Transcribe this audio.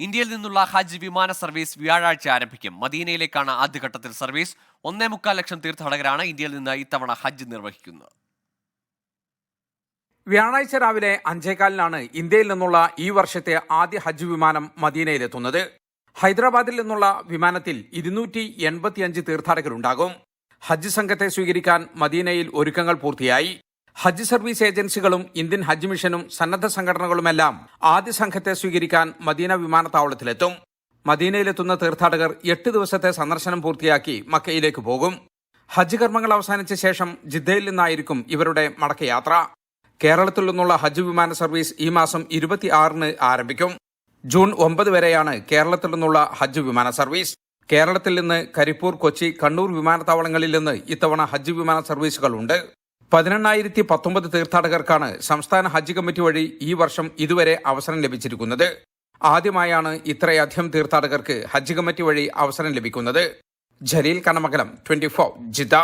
ഇന്ത്യയിൽ നിന്നുള്ള ഹജ്ജ് വിമാന സർവീസ് വ്യാഴാഴ്ച ആരംഭിക്കും. മദീനയിലേക്കാണ് ആദ്യഘട്ടത്തിൽ സർവീസ്. 1.25 ലക്ഷം തീർത്ഥാടകരാണ് ഇന്ത്യയിൽ നിന്ന് ഇത്തവണ ഹജ്ജ് നിർവഹിക്കുന്നത്. വ്യാഴാഴ്ച രാവിലെ 5:15 ഇന്ത്യയിൽ നിന്നുള്ള ഈ വർഷത്തെ ആദ്യ ഹജ്ജ് വിമാനം മദീനയിലെത്തുന്നത്. ഹൈദരാബാദിൽ നിന്നുള്ള വിമാനത്തിൽ 285 തീർത്ഥാടകരുണ്ടാകും. ഹജ്ജ് സംഘത്തെ സ്വീകരിക്കാൻ മദീനയിൽ ഒരുക്കങ്ങൾ പൂർത്തിയായി. ഹജ്ജ് സർവീസ് ഏജൻസികളും ഇന്ത്യൻ ഹജ്ജ് മിഷനും സന്നദ്ധ സംഘടനകളുമെല്ലാം ആദ്യ സംഘത്തെ സ്വീകരിക്കാൻ മദീന വിമാനത്താവളത്തിലെത്തും. മദീനയിലെത്തുന്ന തീർത്ഥാടകർ 8 ദിവസത്തെ സന്ദർശനം പൂർത്തിയാക്കി മക്കയിലേക്ക് പോകും. ഹജ്ജ് കർമ്മങ്ങൾ അവസാനിച്ച ശേഷം ജിദ്ദയിൽ നിന്നായിരിക്കും ഇവരുടെ മടക്കയാത്ര. കേരളത്തിൽ നിന്നുള്ള ഹജ്ജ് വിമാന സർവീസ് ഈ മാസം 26 ആരംഭിക്കും. ജൂൺ 9 വരെയാണ് കേരളത്തിൽ നിന്നുള്ള ഹജ്ജ് വിമാന സർവീസ്. കേരളത്തിൽ നിന്ന് കരിപ്പൂർ, കൊച്ചി, കണ്ണൂർ വിമാനത്താവളങ്ങളിൽ നിന്ന് ഇത്തവണ ഹജ്ജ് വിമാന സർവീസുകളുണ്ട്. 18,019 തീർത്ഥാടകർക്കാണ് സംസ്ഥാന ഹജ്ജ് കമ്മിറ്റി വഴി ഈ വർഷം ഇതുവരെ അവസരം ലഭിച്ചിരിക്കുന്നത്. ആദ്യമായാണ് ഇത്രയധികം തീർത്ഥാടകർക്ക് ഹജ്ജ് കമ്മിറ്റി വഴി അവസരം ലഭിക്കുന്നത്. ജലീൽ കണമംഗലം, 24 ജിദ്ദ.